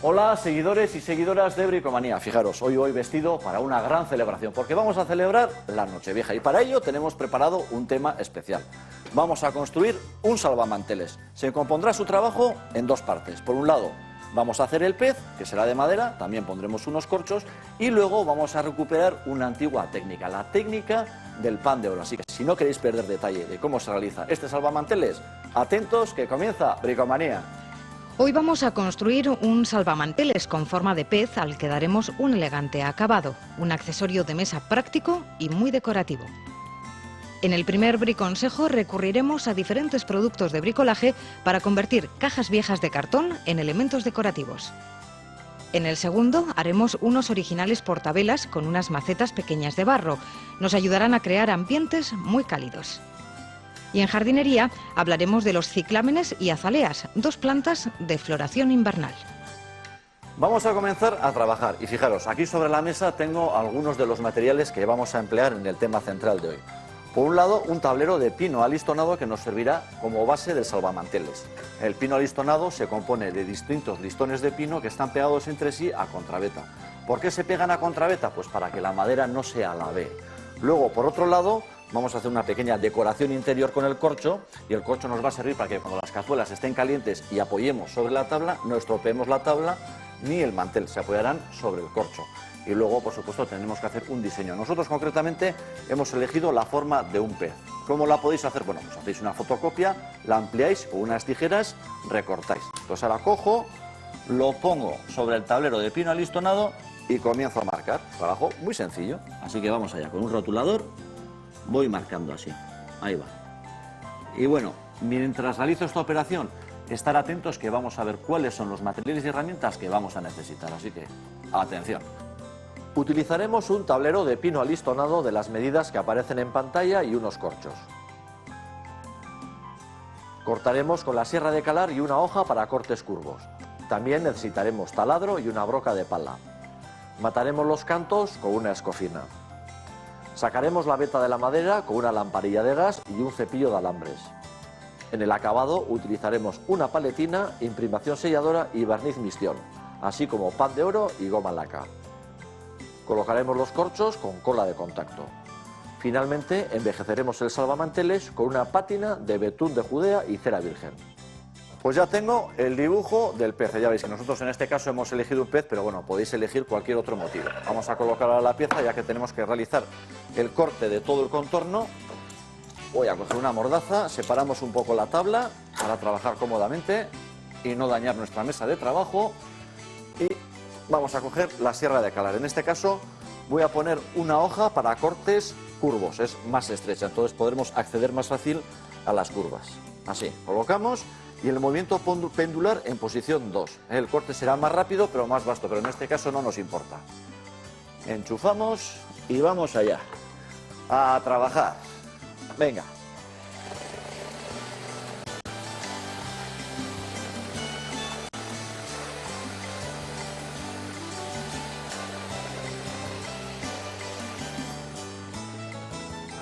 Hola, seguidores y seguidoras de Bricomanía. Fijaros, hoy voy vestido para una gran celebración, porque vamos a celebrar la Nochevieja y para ello tenemos preparado un tema especial. Vamos a construir un salvamanteles. Se compondrá su trabajo en dos partes. Por un lado, vamos a hacer el pez, que será de madera, también pondremos unos corchos, y luego vamos a recuperar una antigua técnica, la técnica del pan de oro. Así que si no queréis perder detalle de cómo se realiza este salvamanteles, atentos que comienza Bricomanía. Hoy vamos a construir un salvamanteles con forma de pez al que daremos un elegante acabado, un accesorio de mesa práctico y muy decorativo. En el primer briconsejo recurriremos a diferentes productos de bricolaje para convertir cajas viejas de cartón en elementos decorativos. En el segundo haremos unos originales portavelas con unas macetas pequeñas de barro. Nos ayudarán a crear ambientes muy cálidos. Y en jardinería hablaremos de los ciclámenes y azaleas, dos plantas de floración invernal. Vamos a comenzar a trabajar y fijaros, aquí sobre la mesa tengo algunos de los materiales que vamos a emplear en el tema central de hoy. Por un lado, un tablero de pino alistonado que nos servirá como base del salvamanteles. El pino alistonado se compone de distintos listones de pino que están pegados entre sí a contraveta. ¿Por qué se pegan a contraveta? Pues para que la madera no se alabee. Luego, por otro lado, vamos a hacer una pequeña decoración interior con el corcho y el corcho nos va a servir para que cuando las cazuelas estén calientes y apoyemos sobre la tabla, no estropeemos la tabla ni el mantel, se apoyarán sobre el corcho. Y luego, por supuesto, tenemos que hacer un diseño. Nosotros, concretamente, hemos elegido la forma de un pez. ¿Cómo la podéis hacer? Bueno, pues hacéis una fotocopia, la ampliáis con unas tijeras, recortáis. Entonces ahora cojo, lo pongo sobre el tablero de pino alistonado y comienzo a marcar. Trabajo muy sencillo. Así que vamos allá, con un rotulador voy marcando así. Ahí va. Y bueno, mientras realizo esta operación, estar atentos que vamos a ver cuáles son los materiales y herramientas que vamos a necesitar. Así que, atención. Utilizaremos un tablero de pino alistonado de las medidas que aparecen en pantalla y unos corchos. Cortaremos con la sierra de calar y una hoja para cortes curvos. También necesitaremos taladro y una broca de pala. Mataremos los cantos con una escofina. Sacaremos la veta de la madera con una lamparilla de gas y un cepillo de alambres. En el acabado utilizaremos una paletina, imprimación selladora y barniz mistión, así como pan de oro y goma laca. Colocaremos los corchos con cola de contacto. Finalmente, envejeceremos el salvamanteles con una pátina de betún de Judea y cera virgen. Pues ya tengo el dibujo del pez. Ya veis que nosotros en este caso hemos elegido un pez, pero bueno, podéis elegir cualquier otro motivo. Vamos a colocar ahora la pieza, ya que tenemos que realizar el corte de todo el contorno. Voy a coger una mordaza, separamos un poco la tabla para trabajar cómodamente y no dañar nuestra mesa de trabajo. Y vamos a coger la sierra de calar. En este caso voy a poner una hoja para cortes curvos, es más estrecha, entonces podremos acceder más fácil a las curvas. Así, colocamos y el movimiento pendular en posición 2. El corte será más rápido pero más vasto, pero en este caso no nos importa. Enchufamos y vamos allá a trabajar. Venga.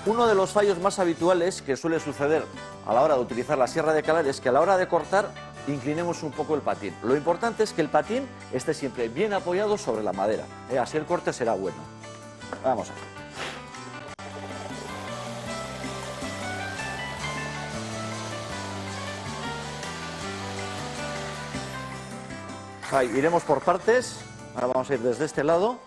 Uno de los fallos más habituales que suele suceder a la hora de utilizar la sierra de calar es que a la hora de cortar inclinemos un poco el patín. Lo importante es que el patín esté siempre bien apoyado sobre la madera. Así el corte será bueno. Vamos a ver. Ahí, iremos por partes. Ahora vamos a ir desde este lado.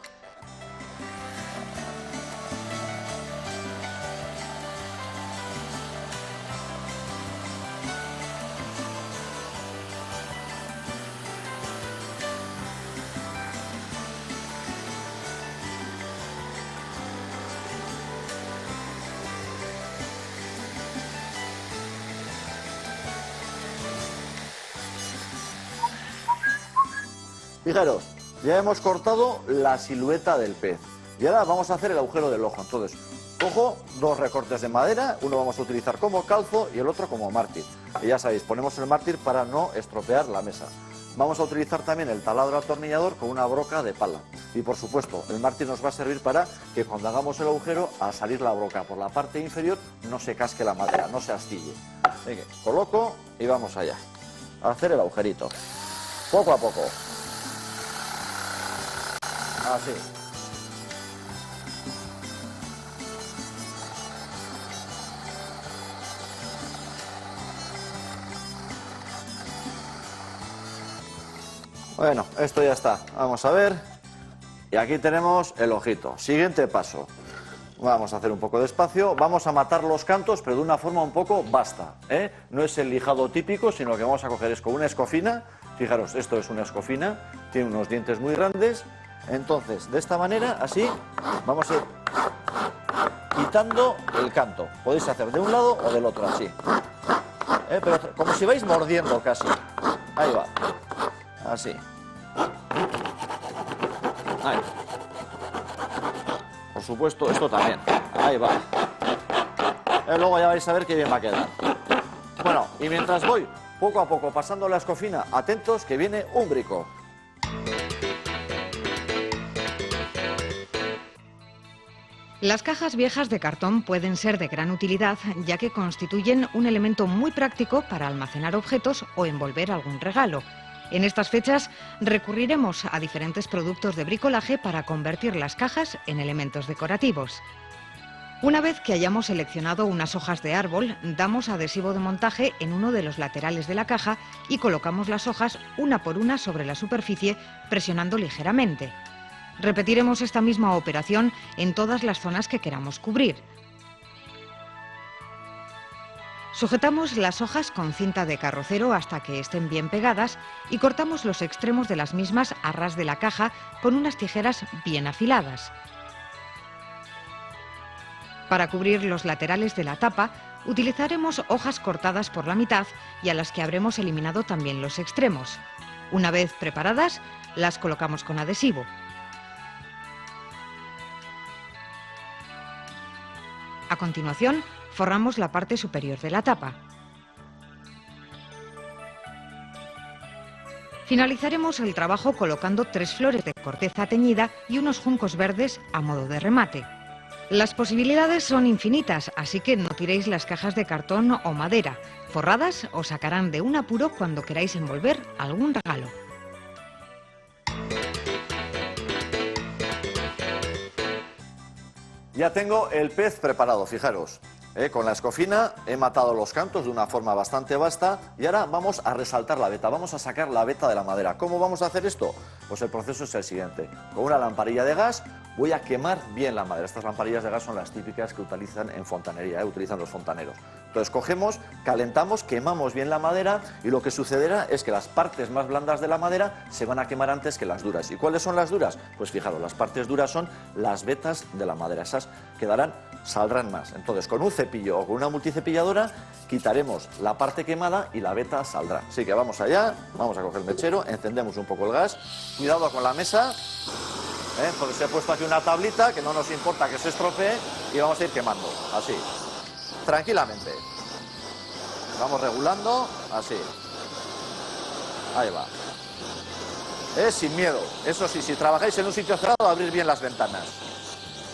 Fijaros, ya hemos cortado la silueta del pez y ahora vamos a hacer el agujero del ojo. Entonces, cojo dos recortes de madera, uno vamos a utilizar como calzo y el otro como mártir. Y ya sabéis, ponemos el mártir para no estropear la mesa. Vamos a utilizar también el taladro atornillador con una broca de pala. Y por supuesto, el mártir nos va a servir para que cuando hagamos el agujero, al salir la broca por la parte inferior, no se casque la madera, no se astille. Venga, coloco y vamos allá a hacer el agujerito. Poco a poco. Así. Bueno, esto ya está. Vamos a ver. Y aquí tenemos el ojito. Siguiente paso. Vamos a hacer un poco de espacio. Vamos a matar los cantos, pero de una forma un poco vasta, ¿eh? No es el lijado típico, sino que vamos a coger es con una escofina. Fijaros, esto es una escofina. Tiene unos dientes muy grandes. Entonces, de esta manera, así, vamos a ir quitando el canto. Podéis hacer de un lado o del otro, así. Pero como si vais mordiendo casi. Ahí va. Así. Ahí. Por supuesto, esto también. Ahí va. Luego ya vais a ver qué bien va a quedar. Bueno, y mientras voy poco a poco pasando la escofina, atentos que viene un brico. Las cajas viejas de cartón pueden ser de gran utilidad, ya que constituyen un elemento muy práctico para almacenar objetos o envolver algún regalo. En estas fechas recurriremos a diferentes productos de bricolaje para convertir las cajas en elementos decorativos. Una vez que hayamos seleccionado unas hojas de árbol, damos adhesivo de montaje en uno de los laterales de la caja y colocamos las hojas una por una sobre la superficie, presionando ligeramente. Repetiremos esta misma operación en todas las zonas que queramos cubrir. Sujetamos las hojas con cinta de carrocero hasta que estén bien pegadas y cortamos los extremos de las mismas a ras de la caja con unas tijeras bien afiladas. Para cubrir los laterales de la tapa, utilizaremos hojas cortadas por la mitad y a las que habremos eliminado también los extremos. Una vez preparadas, las colocamos con adhesivo. A continuación, forramos la parte superior de la tapa. Finalizaremos el trabajo colocando 3 flores de corteza teñida y unos juncos verdes a modo de remate. Las posibilidades son infinitas, así que no tiréis las cajas de cartón o madera. Forradas os sacarán de un apuro cuando queráis envolver algún regalo. Ya tengo el pez preparado, fijaros. Con la escofina he matado los cantos de una forma bastante vasta y ahora vamos a resaltar la veta, vamos a sacar la veta de la madera. ¿Cómo vamos a hacer esto? Pues el proceso es el siguiente. Con una lamparilla de gas voy a quemar bien la madera. Estas lamparillas de gas son las típicas que utilizan en fontanería, utilizan los fontaneros. Entonces cogemos, calentamos, quemamos bien la madera y lo que sucederá es que las partes más blandas de la madera se van a quemar antes que las duras. ¿Y cuáles son las duras? Pues fijaros, las partes duras son las vetas de la madera. Esas saldrán más. Entonces con un cepillo o con una multicepilladora quitaremos la parte quemada y la veta saldrá. Así que vamos allá, vamos a coger el mechero, encendemos un poco el gas, cuidado con la mesa, porque se ha puesto aquí una tablita que no nos importa que se estropee y vamos a ir quemando, así, tranquilamente. Vamos regulando, así. Ahí va. Sin miedo. Eso sí, si trabajáis en un sitio cerrado, abrir bien las ventanas.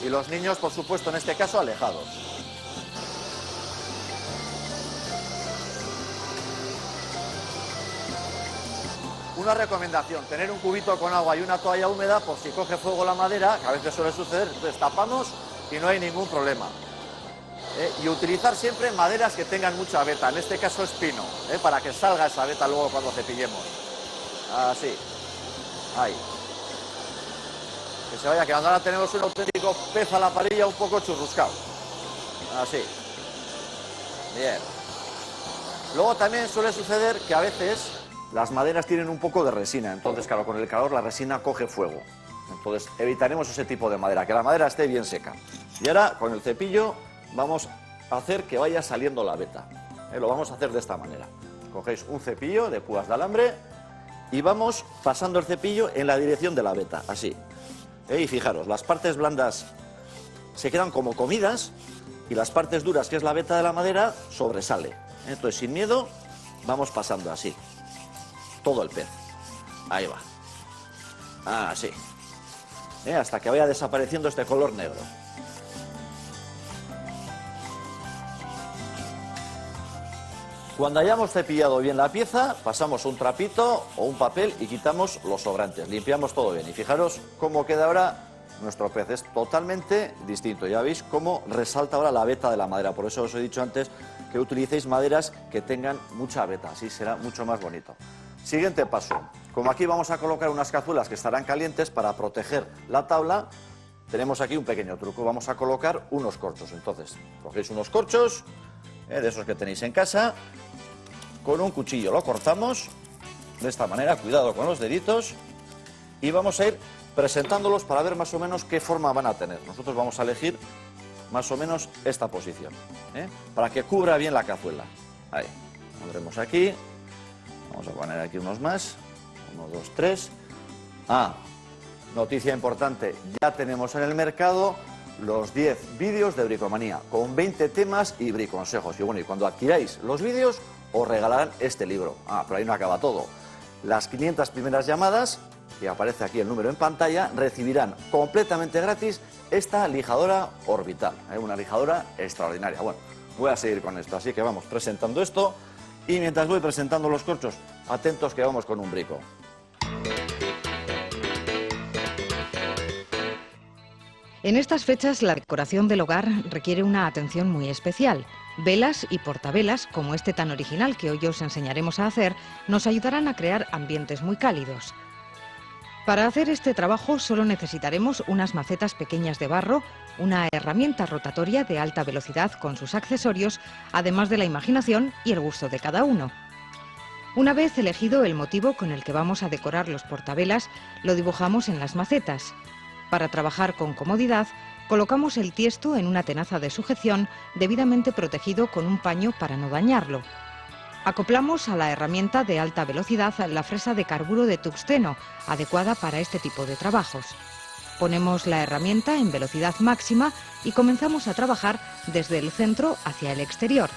Y los niños, por supuesto, en este caso, alejados. Una recomendación, tener un cubito con agua y una toalla húmeda por si coge fuego la madera, que a veces suele suceder, entonces tapamos y no hay ningún problema. Y utilizar siempre maderas que tengan mucha veta, en este caso es pino, para que salga esa veta luego cuando cepillemos. Así, ahí. Que se vaya quedando. Ahora tenemos un auténtico pez a la parrilla un poco churruscado. Así. Bien. Luego también suele suceder que a veces las maderas tienen un poco de resina, entonces claro, con el calor la resina coge fuego. Entonces evitaremos ese tipo de madera, que la madera esté bien seca. Y ahora con el cepillo vamos a hacer que vaya saliendo la veta. Lo vamos a hacer de esta manera. Cogéis un cepillo de púas de alambre y vamos pasando el cepillo en la dirección de la veta, así. Y fijaros, las partes blandas se quedan como comidas y las partes duras, que es la veta de la madera, sobresale. Entonces, sin miedo, vamos pasando así. Todo el pez. Ahí va. Así. Hasta que vaya desapareciendo este color negro. Cuando hayamos cepillado bien la pieza, pasamos un trapito o un papel y quitamos los sobrantes. Limpiamos todo bien y fijaros cómo queda ahora nuestro pez. Es totalmente distinto. Ya veis cómo resalta ahora la veta de la madera. Por eso os he dicho antes que utilicéis maderas que tengan mucha veta. Así será mucho más bonito. Siguiente paso. Como aquí vamos a colocar unas cazuelas que estarán calientes para proteger la tabla, tenemos aquí un pequeño truco. Vamos a colocar unos corchos. Entonces, cogéis unos corchos, de esos que tenéis en casa. Con un cuchillo lo cortamos de esta manera, cuidado con los deditos, y vamos a ir presentándolos para ver más o menos qué forma van a tener. Nosotros vamos a elegir más o menos esta posición, para que cubra bien la cazuela. Ahí, pondremos aquí, vamos a poner aquí unos más, 1, 2, 3. Noticia importante, ya tenemos en el mercado los 10 vídeos de Bricomanía, con 20 temas y briconsejos. Y bueno, y cuando adquiráis los vídeos, os regalarán este libro. Pero ahí no acaba todo. Las 500 primeras llamadas, que aparece aquí el número en pantalla, recibirán completamente gratis esta lijadora orbital. Una lijadora extraordinaria. Bueno, voy a seguir con esto, así que vamos presentando esto. Y mientras voy presentando los corchos, atentos que vamos con un brico. En estas fechas la decoración del hogar requiere una atención muy especial. Velas y portavelas, como este tan original que hoy os enseñaremos a hacer, nos ayudarán a crear ambientes muy cálidos. Para hacer este trabajo solo necesitaremos unas macetas pequeñas de barro, una herramienta rotatoria de alta velocidad con sus accesorios, además de la imaginación y el gusto de cada uno. Una vez elegido el motivo con el que vamos a decorar los portavelas, lo dibujamos en las macetas. Para trabajar con comodidad, colocamos el tiesto en una tenaza de sujeción debidamente protegido con un paño para no dañarlo. Acoplamos a la herramienta de alta velocidad la fresa de carburo de tungsteno, adecuada para este tipo de trabajos. Ponemos la herramienta en velocidad máxima y comenzamos a trabajar desde el centro hacia el exterior.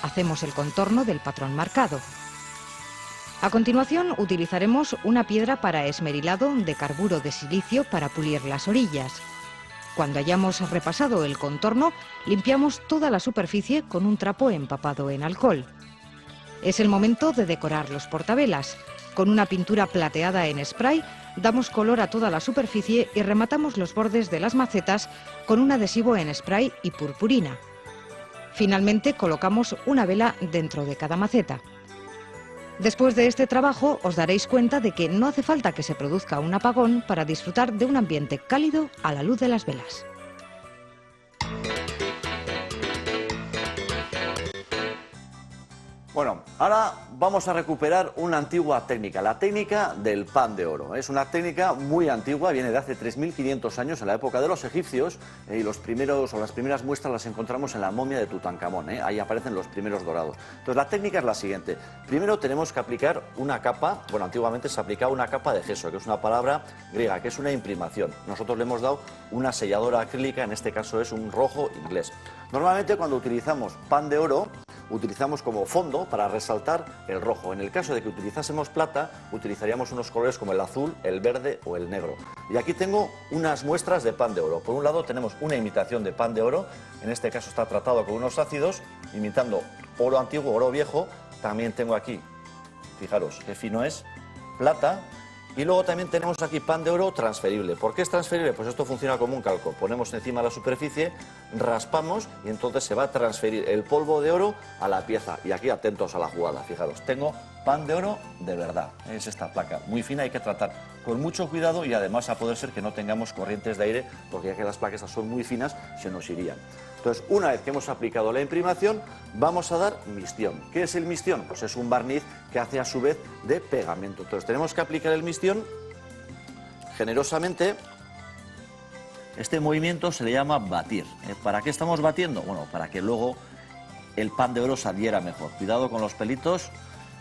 Hacemos el contorno del patrón marcado. A continuación utilizaremos una piedra para esmerilado de carburo de silicio para pulir las orillas. Cuando hayamos repasado el contorno, limpiamos toda la superficie con un trapo empapado en alcohol. Es el momento de decorar los portavelas. Con una pintura plateada en spray, damos color a toda la superficie y rematamos los bordes de las macetas con un adhesivo en spray y purpurina. Finalmente colocamos una vela dentro de cada maceta. Después de este trabajo os daréis cuenta de que no hace falta que se produzca un apagón para disfrutar de un ambiente cálido a la luz de las velas. Bueno, ahora vamos a recuperar una antigua técnica, la técnica del pan de oro. Es una técnica muy antigua, viene de hace 3500 años, en la época de los egipcios, y las primeras muestras las encontramos en la momia de Tutankamón, ahí aparecen los primeros dorados. Entonces la técnica es la siguiente: primero tenemos que aplicar una capa, bueno, antiguamente se aplicaba una capa de gesso, que es una palabra griega, que es una imprimación. Nosotros le hemos dado una selladora acrílica, en este caso es un rojo inglés. Normalmente cuando utilizamos pan de oro, utilizamos como fondo para resaltar el rojo. En el caso de que utilizásemos plata, utilizaríamos unos colores como el azul, el verde o el negro. Y aquí tengo unas muestras de pan de oro. Por un lado tenemos una imitación de pan de oro, en este caso está tratado con unos ácidos, imitando oro antiguo, oro viejo. También tengo aquí, fijaros qué fino es, plata. Y luego también tenemos aquí pan de oro transferible. ¿Por qué es transferible? Pues esto funciona como un calco. Ponemos encima de la superficie, raspamos y entonces se va a transferir el polvo de oro a la pieza. Y aquí atentos a la jugada, fijaros, tengo pan de oro de verdad. Es esta placa muy fina, hay que tratar con mucho cuidado y además a poder ser que no tengamos corrientes de aire, porque ya que las placas son muy finas, se nos irían. Entonces, una vez que hemos aplicado la imprimación, vamos a dar mistión. ¿Qué es el mistión? Pues es un barniz que hace a su vez de pegamento. Entonces, tenemos que aplicar el mistión generosamente. Este movimiento se le llama batir. ¿Para qué estamos batiendo? Bueno, para que luego el pan de oro se adhiera mejor. Cuidado con los pelitos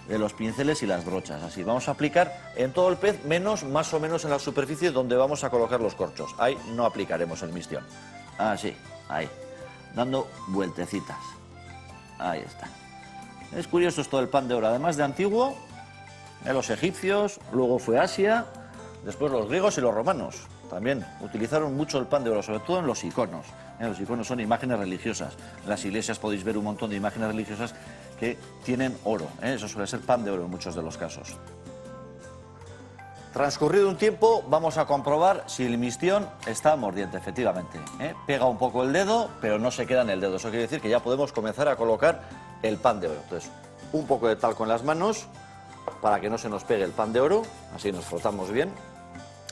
de los pinceles y las brochas. Así, vamos a aplicar en todo el pez, menos más o menos en la superficie donde vamos a colocar los corchos. Ahí no aplicaremos el mistión. Así, ahí, dando vueltecitas. Ahí está. Es curioso esto del pan de oro, además de antiguo, los egipcios, luego fue Asia, después los griegos y los romanos. También utilizaron mucho el pan de oro, sobre todo en los iconos. Los iconos son imágenes religiosas. En las iglesias podéis ver un montón de imágenes religiosas que tienen oro, ¿eh? Eso suele ser pan de oro en muchos de los casos. Transcurrido un tiempo, vamos a comprobar si el mistión está mordiente, efectivamente, ¿eh? Pega un poco el dedo, pero no se queda en el dedo. Eso quiere decir que ya podemos comenzar a colocar el pan de oro. Entonces, un poco de talco en las manos para que no se nos pegue el pan de oro, así nos frotamos bien.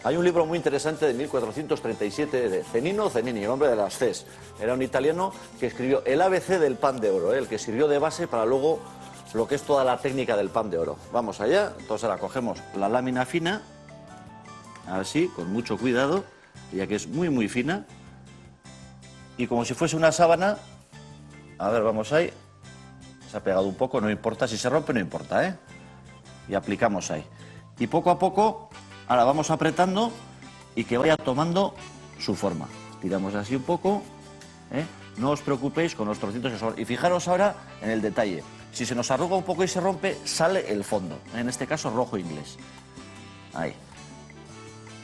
Hay un libro muy interesante de 1437 de Cenino Cenini, el hombre de las Cs. Era un italiano que escribió el ABC del pan de oro, ¿eh? El que sirvió de base para luego lo que es toda la técnica del pan de oro. Vamos allá. Entonces ahora cogemos la lámina fina, así, con mucho cuidado, ya que es muy fina, y como si fuese una sábana, a ver, vamos ahí, se ha pegado un poco, no importa, si se rompe no importa, ¿eh? Y aplicamos ahí. Y poco a poco, ahora vamos apretando y que vaya tomando su forma. Tiramos así un poco, ¿eh? No os preocupéis con los trocitos que son. Y fijaros ahora en el detalle. Si se nos arruga un poco y se rompe, sale el fondo. En este caso, rojo inglés. Ahí.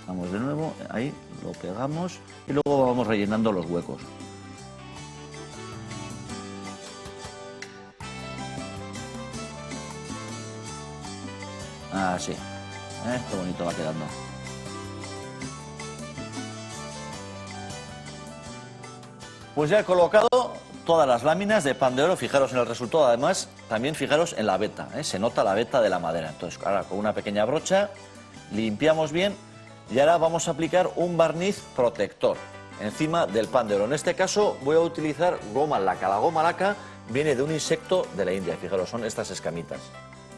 Vamos de nuevo, ahí, lo pegamos y luego vamos rellenando los huecos. Así. Qué bonito va quedando. Pues ya he colocado todas las láminas de pan de oro. Fijaros en el resultado, además, también fijaros en la veta, ¿eh? Se nota la veta de la madera. Entonces, ahora con una pequeña brocha limpiamos bien y ahora vamos a aplicar un barniz protector encima del pan de oro. En este caso voy a utilizar goma laca. La goma laca viene de un insecto de la India. Fijaros, son estas escamitas.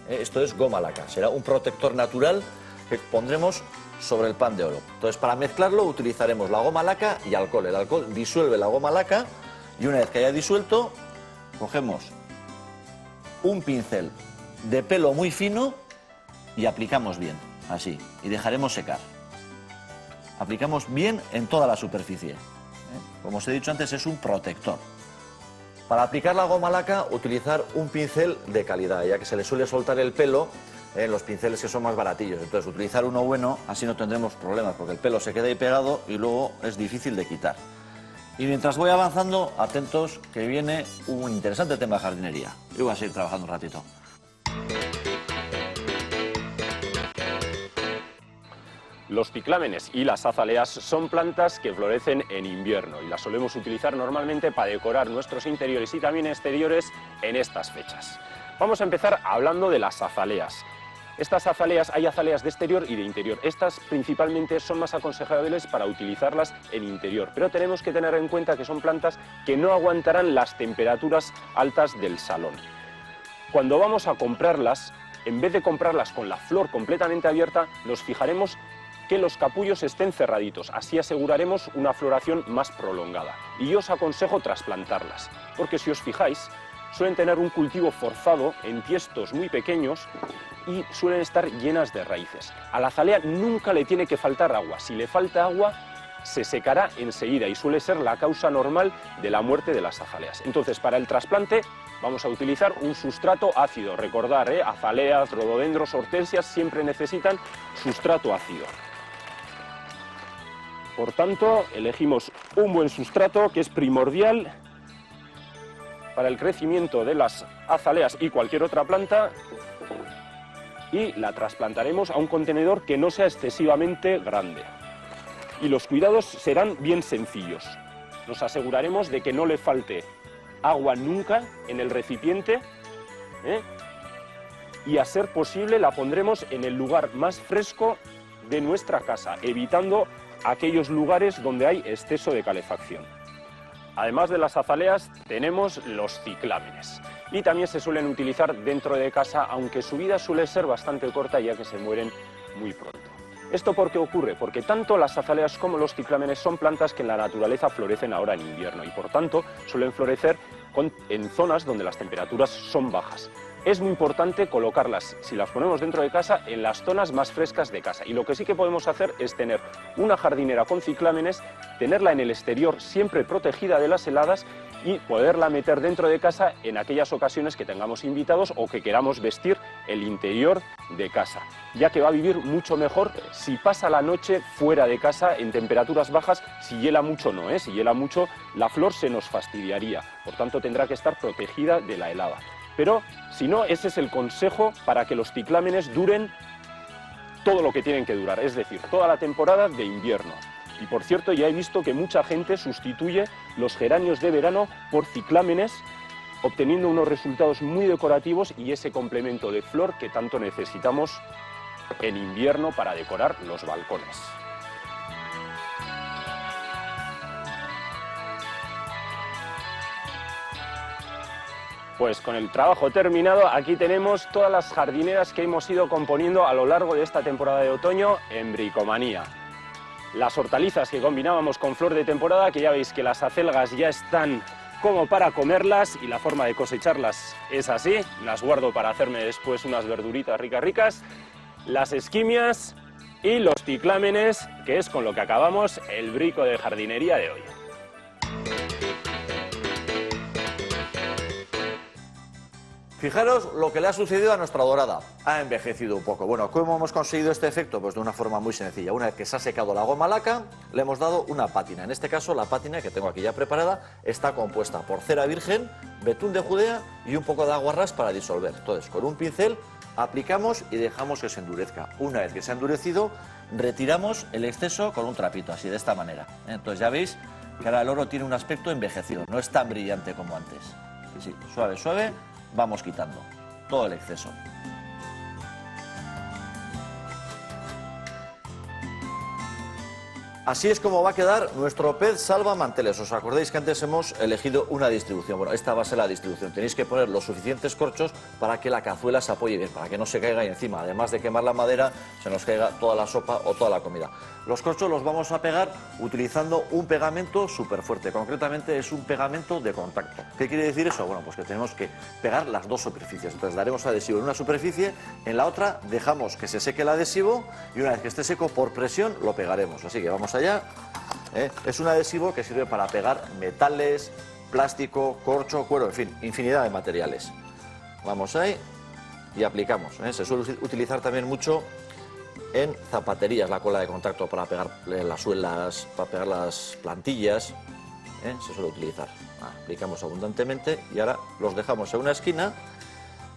Esto es goma laca. Será un protector natural que pondremos sobre el pan de oro. Entonces, para mezclarlo utilizaremos la goma laca y alcohol. El alcohol disuelve la goma laca y una vez que haya disuelto, cogemos un pincel de pelo muy fino y aplicamos bien, así, y dejaremos secar. Aplicamos bien en toda la superficie. Como os he dicho antes, es un protector. Para aplicar la goma laca, utilizar un pincel de calidad, ya que se le suele soltar el pelo en los pinceles que son más baratillos. Entonces, utilizar uno bueno, así no tendremos problemas, porque el pelo se queda ahí pegado y luego es difícil de quitar. Y mientras voy avanzando, atentos, que viene un interesante tema de jardinería. Yo voy a seguir trabajando un ratito. Los ciclámenes y las azaleas son plantas que florecen en invierno y las solemos utilizar normalmente para decorar nuestros interiores y también exteriores en estas fechas. Vamos a empezar hablando de las azaleas. Estas azaleas, hay azaleas de exterior y de interior. Estas principalmente son más aconsejables para utilizarlas en interior, pero tenemos que tener en cuenta que son plantas que no aguantarán las temperaturas altas del salón. Cuando vamos a comprarlas, en vez de comprarlas con la flor completamente abierta, nos fijaremos que los capullos estén cerraditos, así aseguraremos una floración más prolongada. Y yo os aconsejo trasplantarlas, porque si os fijáis, suelen tener un cultivo forzado en tiestos muy pequeños y suelen estar llenas de raíces. A la azalea nunca le tiene que faltar agua. Si le falta agua, se secará enseguida y suele ser la causa normal de la muerte de las azaleas. Entonces, para el trasplante vamos a utilizar un sustrato ácido. Recordar, azaleas, rododendros, hortensias siempre necesitan sustrato ácido. Por tanto, elegimos un buen sustrato que es primordial para el crecimiento de las azaleas y cualquier otra planta, y la trasplantaremos a un contenedor que no sea excesivamente grande. Y los cuidados serán bien sencillos. Nos aseguraremos de que no le falte agua nunca en el recipiente, y a ser posible la pondremos en el lugar más fresco de nuestra casa, evitando aquellos lugares donde hay exceso de calefacción. Además de las azaleas, tenemos los ciclámenes. Y también se suelen utilizar dentro de casa, aunque su vida suele ser bastante corta, ya que se mueren muy pronto. ¿Esto por qué ocurre? Porque tanto las azaleas como los ciclámenes son plantas que en la naturaleza florecen ahora en invierno y por tanto suelen florecer en zonas donde las temperaturas son bajas. Es muy importante colocarlas, si las ponemos dentro de casa, en las zonas más frescas de casa. Y lo que sí que podemos hacer es tener una jardinera con ciclámenes, tenerla en el exterior siempre protegida de las heladas y poderla meter dentro de casa en aquellas ocasiones que tengamos invitados o que queramos vestir el interior de casa, ya que va a vivir mucho mejor si pasa la noche fuera de casa en temperaturas bajas. Si hiela mucho no, si hiela mucho la flor se nos fastidiaría, por tanto tendrá que estar protegida de la helada. pero si no, ese es el consejo para que los ciclámenes duren todo lo que tienen que durar, es decir, toda la temporada de invierno. Y por cierto, ya he visto que mucha gente sustituye los geranios de verano por ciclámenes, obteniendo unos resultados muy decorativos y ese complemento de flor que tanto necesitamos en invierno para decorar los balcones. Pues con el trabajo terminado, aquí tenemos todas las jardineras que hemos ido componiendo a lo largo de esta temporada de otoño en Bricomanía. Las hortalizas que combinábamos con flor de temporada, que ya veis que las acelgas ya están como para comerlas y la forma de cosecharlas es así. Las guardo para hacerme después unas verduritas ricas. Las esquimias y los ciclámenes, que es con lo que acabamos el brico de jardinería de hoy. Fijaros lo que le ha sucedido a nuestra dorada. Ha envejecido un poco. Bueno, ¿cómo hemos conseguido este efecto? Pues de una forma muy sencilla. Una vez que se ha secado la goma laca, le hemos dado una pátina. En este caso, la pátina que tengo aquí ya preparada está compuesta por cera virgen, betún de Judea y un poco de aguarrás para disolver. Entonces, con un pincel aplicamos y dejamos que se endurezca. Una vez que se ha endurecido, retiramos el exceso con un trapito, así de esta manera. Entonces ya veis que ahora el oro tiene un aspecto envejecido, no es tan brillante como antes. Sí, suave, suave. Vamos quitando todo el exceso. Así es como va a quedar nuestro pez salvamanteles. ¿Os acordáis que antes hemos elegido una distribución? Bueno, esta va a ser la distribución. Tenéis que poner los suficientes corchos para que la cazuela se apoye bien, para que no se caiga ahí encima. Además de quemar la madera, se nos caiga toda la sopa o toda la comida. Los corchos los vamos a pegar utilizando un pegamento súper fuerte. Concretamente es un pegamento de contacto. ¿Qué quiere decir eso? Bueno, pues que tenemos que pegar las dos superficies. Entonces daremos adhesivo en una superficie, en la otra dejamos que se seque el adhesivo y una vez que esté seco por presión lo pegaremos. Así que vamos allá. Es un adhesivo que sirve para pegar metales, plástico, corcho, cuero, en fin, infinidad de materiales. Vamos ahí y aplicamos. Se suele utilizar también mucho en zapaterías la cola de contacto para pegar las suelas, para pegar las plantillas. Se suele utilizar. Aplicamos abundantemente y ahora los dejamos en una esquina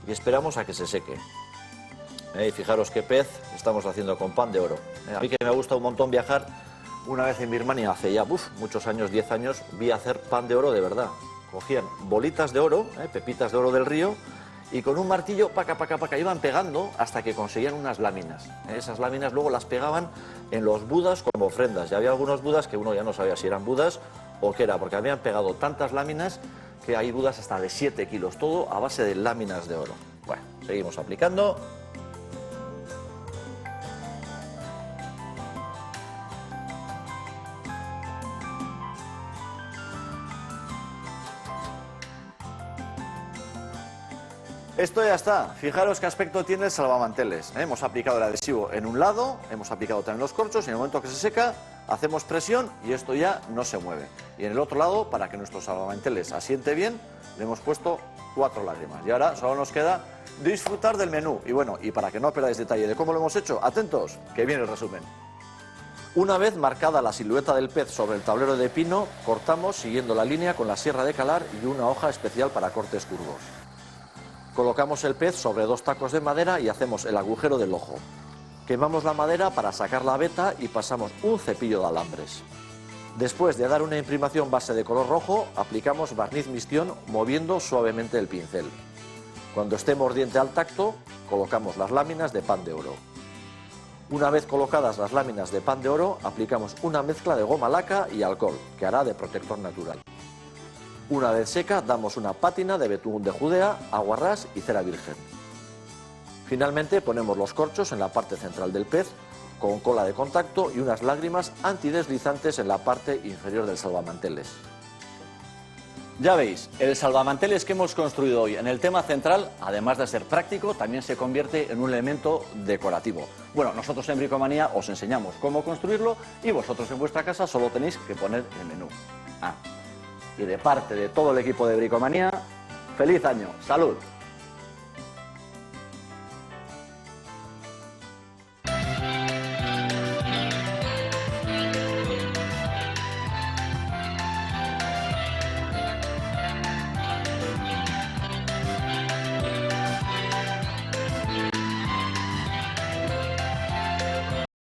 y esperamos a que se seque. Y fijaros qué pez estamos haciendo con pan de oro. A mí que me gusta un montón viajar. Una vez en Birmania, hace ya muchos años, 10 años, vi hacer pan de oro de verdad. Cogían bolitas de oro, pepitas de oro del río, y con un martillo, paca, iban pegando hasta que conseguían unas láminas. Esas láminas luego las pegaban en los budas como ofrendas. Y había algunos budas que uno ya no sabía si eran budas o qué era, porque habían pegado tantas láminas que hay budas hasta de 7 kilos, todo a base de láminas de oro. Bueno, seguimos aplicando. Esto ya está. Fijaros qué aspecto tiene el salvamanteles. Hemos aplicado el adhesivo en un lado, hemos aplicado también los corchos y en el momento que se seca hacemos presión y esto ya no se mueve. Y en el otro lado, para que nuestro salvamanteles asiente bien, le hemos puesto 4 lágrimas. Y ahora solo nos queda disfrutar del menú. Y bueno, y para que no perdáis detalle de cómo lo hemos hecho, atentos, que viene el resumen. Una vez marcada la silueta del pez sobre el tablero de pino, cortamos siguiendo la línea con la sierra de calar y una hoja especial para cortes curvos. Colocamos el pez sobre 2 tacos de madera y hacemos el agujero del ojo. Quemamos la madera para sacar la veta y pasamos un cepillo de alambres. Después de dar una imprimación base de color rojo, aplicamos barniz mistión moviendo suavemente el pincel. Cuando esté mordiente al tacto, colocamos las láminas de pan de oro. Una vez colocadas las láminas de pan de oro, aplicamos una mezcla de goma laca y alcohol, que hará de protector natural. Una vez seca, damos una pátina de betún de Judea, aguarrás y cera virgen. Finalmente ponemos los corchos en la parte central del pez, con cola de contacto y unas lágrimas antideslizantes en la parte inferior del salvamanteles. Ya veis, el salvamanteles que hemos construido hoy en el tema central, además de ser práctico, también se convierte en un elemento decorativo. Bueno, nosotros en Bricomanía os enseñamos cómo construirlo y vosotros en vuestra casa solo tenéis que poner el menú. Y de parte de todo el equipo de Bricomanía, ¡feliz año! ¡Salud!